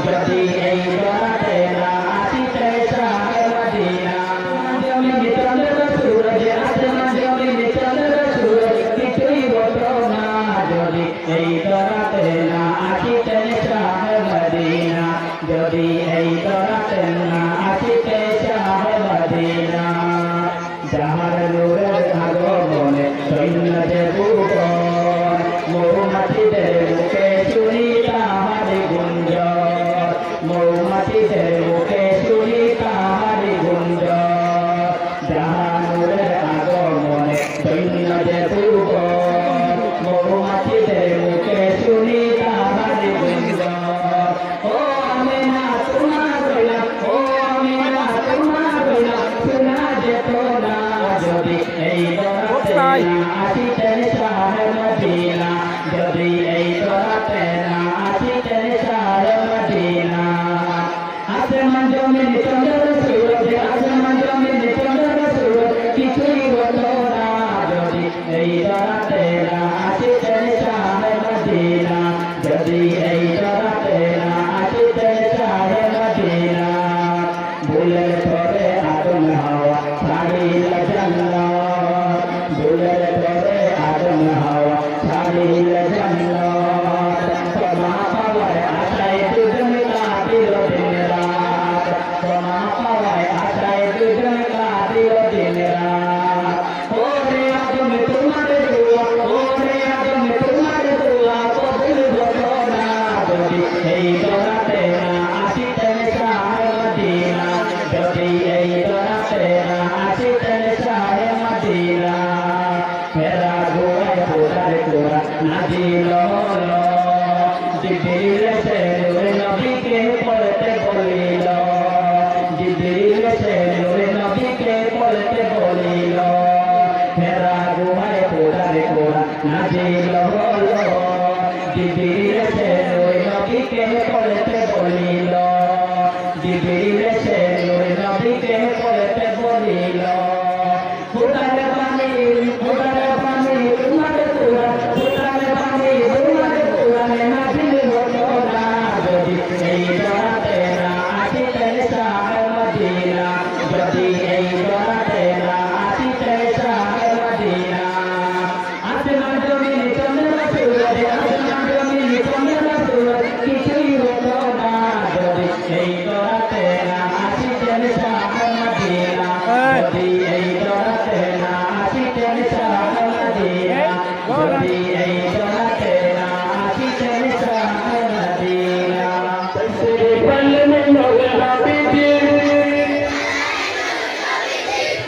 যদি এই দরাতে না আসিতে শাহে মদিনা জমিনে চন্দ্র সূরজ আসমান জমিনে চন্দ্র সূরজ কিছুই হতো না যদি এই দরাতে না আসিতে শাহে মদিনা যদি এই দরাতে না আসিতে শাহে মদিনা যাহার নূরের আগমনে ধন্য যে ভুবন মৌমাছিদের মুখে শুনি তাহার গুঞ্জন মৌমাছিদের মুখে শুনি তাহার গুঞ্জন যাহার নূরের আগমনে ধন্য যে ভুবন মৌমাছিদের মুখে শুনি তাহার গুঞ্জন ও আমিনা তোমার গোলাম ও আমিনা তোমার গোলাম শোনা যেত না যদি এই দরাতে না আসিতেন শাহে মদিনা যদি এই দরাতে না আসিতেন শাহে মদিনা আসমান জমিন চন্দ্র সূরজ আসমান জমিন চন্দ্র সূরজ কিছুই হতো না যদি এই দরাতে না আসিতেন শাহে মদিনা যদি এই দরাতে না আসিতেন শাহে মদিনা ভুলের পরে আদম হাওয়া ছাড়িল জান্নাত ভুলের পরে আদম হাওয়া ছাড়িল জান্নাত ক্ষমা পাওয়ার আশায় দুজন কাঁদিল দিন রাত ক্ষমা পাওয়ার আশায় দুজন কাঁদিল দিন রাত ওরে আদম তোমার দোয়া ওরে আদম তোমার দোয়া কবুল হলো না যদি এই দরাতে না আসিতেন শাহে মদিনা যদি এই দরাতে না আসিতেন শাহে মদিনা ফেরা গোয়ায় পোড়ার কোরা নাজিল হলো জিবরিল এসে নূরে নবীকে পড়তে বলিল জিবরিল এসে নূরে নবীকে পড়তে বলিল ফেরা গোয়ায় পোড়ার কোরা নাজিল হলো জিবরিল এসে নূরে নবীকে পড়তে বলিল জিবরিল এসে নূরে নবীকে পড়তে বলিল ফুটার পানি তোমার কুয়া ফুটার পানি তোমার কুয়ানে নাজিল হলো না যদি এই দরাতে না আসিতেন শাহে মদিনা যদি এই দরাতে না আসিতেন শাহে মদিনা আসমান জমিন চন্দ্র সূরজ আসমান জমিন চন্দ্র সূরজ কিছুই হতো না যদি এই দরাতে না আসিতেন শাহে মদিনা যদি এই দরাতে না আসিতেন শাহে মদিনা যদি এই দরাতে না আসিতেন শাহে মদিনা তশরিফ আনলেন নূরে নবীজি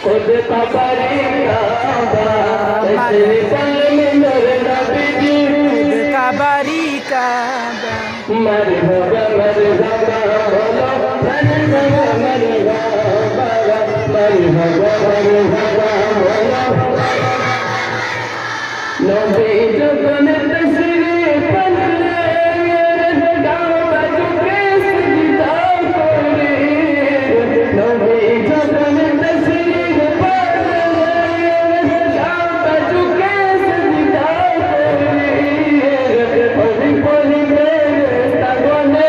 खुद कबरी काबा तशरीफ आनलेन नूरे नबीजी कबरी काबा मरहबा मरहबा बोलो मरहबा मरहबा मरहबा मरहबा बोलो नबी जगन तशरीफ आनलेन काबा जुके सजदा करे नबी जगन तशरीफ आनलेन काबा जुके सजदा करे पली पली stagione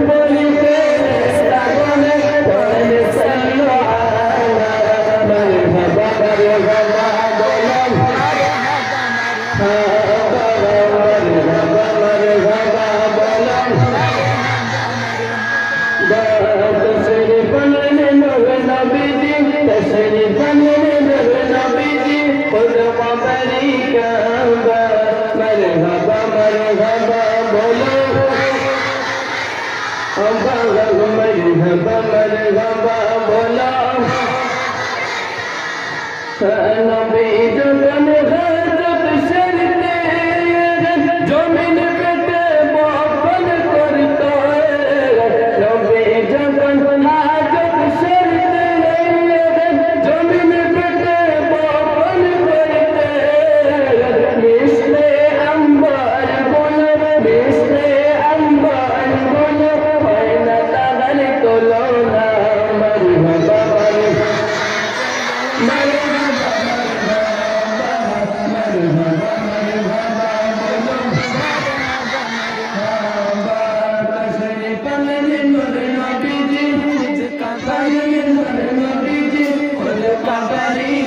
poli stagione poli sallo ala marhaba marhaba bolam marhaba marhaba bolam तशरीफ आनलेन नूरे नबीजी तशरीफ आनलेन नूरे नबीजी खुद कबरी काबा मरहबा मरहबा बोलो मरहबा मरहबा बोलो नबी जगन हजरत शरते जमीन पेटे बपन करता नबी जगन हजरत शरते जमीन पेटे बपन करते मिसले अंबर बोलो मिसले अंबर बोलो पैना तागन तोलो ना मरहबा मरहबा কাবারি